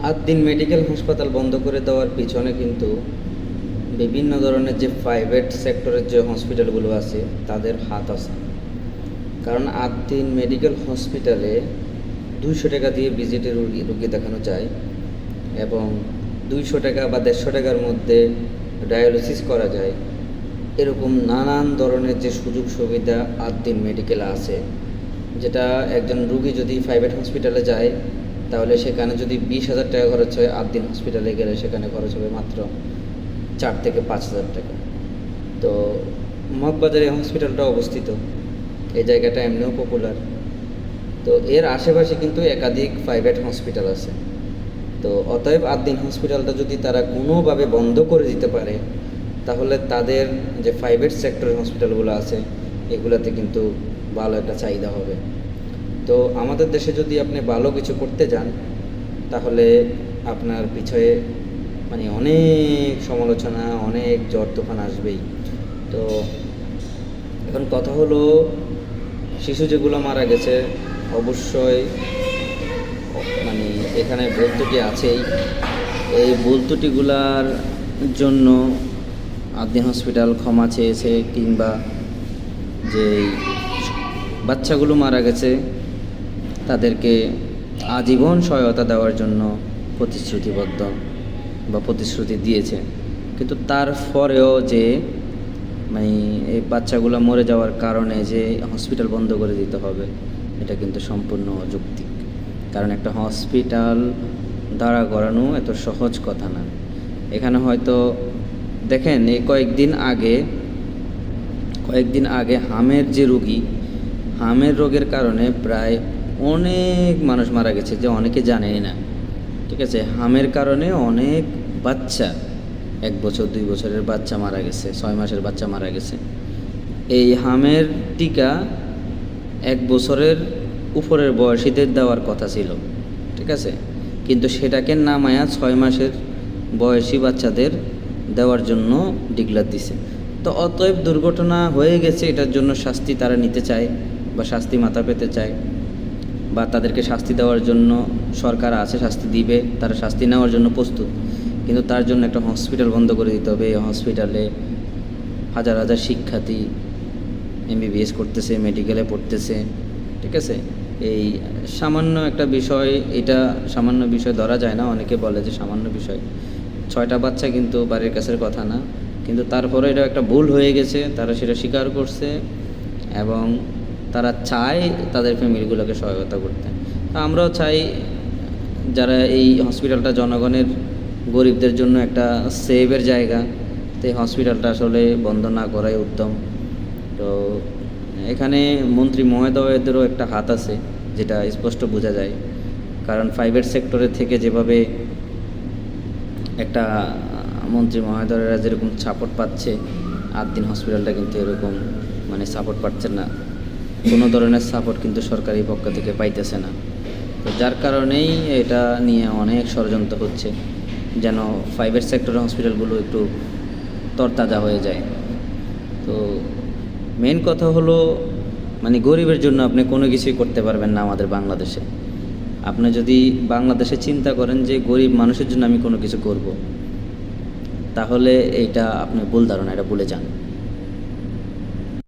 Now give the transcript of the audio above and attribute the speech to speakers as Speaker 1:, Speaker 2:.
Speaker 1: Ad-din medical হাসপাতাল বন্ধ করে দেওয়ার পিছনে কিন্তু বিভিন্ন ধরনের যে প্রাইভেট সেক্টরের যে হসপিটালগুলো আছে তাদের হাত আছে। কারণ আদ্দিন মেডিকেল হসপিটালে 200 টাকা দিয়ে ভিজিটে রুগী দেখানো যায় এবং 200 টাকা বা 150 টাকার মধ্যে ডায়ালিসিস করা যায়। এরকম নানান ধরনের যে সুযোগ সুবিধা আদ্দিন মেডিকেলে আছে, যেটা একজন রুগী যদি প্রাইভেট হসপিটালে যায় তাহলে সেখানে যদি 20,000 টাকা খরচ হয়, আদ্দিন হসপিটালে গেলে সেখানে খরচ হবে মাত্র 4 থেকে 5,000 টাকা। তো মগবাজারে হসপিটালটা অবস্থিত, এই জায়গাটা এমনিও পপুলার। তো এর আশেপাশে কিন্তু একাধিক প্রাইভেট হসপিটাল আছে। তো অতএব আদ্দিন হসপিটালটা যদি তারা কোনোভাবে বন্ধ করে দিতে পারে তাহলে তাদের যে প্রাইভেট সেক্টরের হসপিটালগুলো আছে এগুলোতে কিন্তু ভালো একটা চাহিদা হবে। তো আমাদের দেশে যদি আপনি ভালো কিছু করতে যান তাহলে আপনার পিছনে অনেক সমালোচনা, অনেক ঝড় তুফান আসবেই। তো এখন কথা হলো, শিশু যেগুলো মারা গেছে অবশ্যই এখানে ভুল ত্রুটি আছেই। এই ভুল ত্রুটিগুলার জন্য আদ্দিন হসপিটাল ক্ষমা চেয়েছে, কিংবা যে বাচ্চাগুলো মারা গেছে তাদেরকে আজীবন সহায়তা দেওয়ার জন্য প্রতিশ্রুতিবদ্ধ বা প্রতিশ্রুতি দিয়েছে। কিন্তু তারপরেও যে এই বাচ্চাগুলো মরে যাওয়ার কারণে যে হসপিটাল বন্ধ করে দিতে হবে, এটা কিন্তু সম্পূর্ণ অযৌক্তিক। কারণ একটা হসপিটাল দাঁড়া করানো এত সহজ কথা না। এখানে হয়তো দেখেন, এই কয়েকদিন আগে হামের যে রোগী, হামের রোগের কারণে প্রায় অনেক মানুষ মারা গেছে, যে অনেকে জানেই না। ঠিক আছে, হামের কারণে অনেক বাচ্চা, 1 বছর 2 বছরের বাচ্চা মারা গেছে, 6 মাসের বাচ্চা মারা গেছে। এই হামের টিকা 1 বছরের উপরের বয়সীদের দেওয়ার কথা ছিল, ঠিক আছে, কিন্তু সেটাকে নামায়া 6 মাসের বয়সী বাচ্চাদের দেওয়ার জন্য ডিক্লার দিছে। তো অতএব দুর্ঘটনা হয়ে গেছে, এটার জন্য শাস্তি তারা নিতে চায় বা শাস্তি মাথা পেতে চায়, বা তাদেরকে শাস্তি দেওয়ার জন্য সরকার আছে, শাস্তি দিবে, তারা শাস্তি নেওয়ার জন্য প্রস্তুত। কিন্তু তার জন্য একটা হসপিটাল বন্ধ করে দিতে হবে। এই হসপিটালে হাজার হাজার শিক্ষার্থী MBBS করতেছে, মেডিকেলে পড়তেছে, ঠিক আছে। এই সামান্য একটা বিষয়, এটা সামান্য বিষয় ধরা যায় না। অনেকে বলে যে সামান্য বিষয়, 6টা বাচ্চা কিন্তু বাড়ির কাছের কথা না, কিন্তু তারপরে এটা একটা ভুল হয়ে গেছে, তারা সেটা স্বীকার করছে এবং তারা চায় তাদের ফ্যামিলিগুলোকে সহায়তা করতে। আমরাও চাই যারা এই হসপিটালটা জনগণের, গরিবদের জন্য একটা সেভের জায়গা, তো এই হসপিটালটা আসলে বন্ধ না করাই উত্তম। তো এখানে মন্ত্রী মহোদয়দেরও একটা হাত আছে, যেটা স্পষ্ট বোঝা যায়। কারণ প্রাইভেট সেক্টরে থেকে যেভাবে একটা মন্ত্রী মহোদয়রা যেরকম সাপোর্ট পাচ্ছে, আদ্দিন হসপিটালটা কিন্তু এরকম সাপোর্ট পাচ্ছে না। কোনো ধরনের সাপোর্ট কিন্তু সরকারি পক্ষ থেকে পাইতেছে না। তো যার কারণেই এটা নিয়ে অনেক ষড়যন্ত্র হচ্ছে, যেন প্রাইভেট সেক্টরের হসপিটালগুলো একটু তরতাজা হয়ে যায়। তো মেন কথা হলো, গরিবের জন্য আপনি কোনো কিছুই করতে পারবেন না আমাদের বাংলাদেশে। আপনি যদি বাংলাদেশে চিন্তা করেন যে গরিব মানুষের জন্য আমি কোনো কিছু করব, তাহলে এইটা আপনি ভুল ধারণা, এটা ভুলে যান।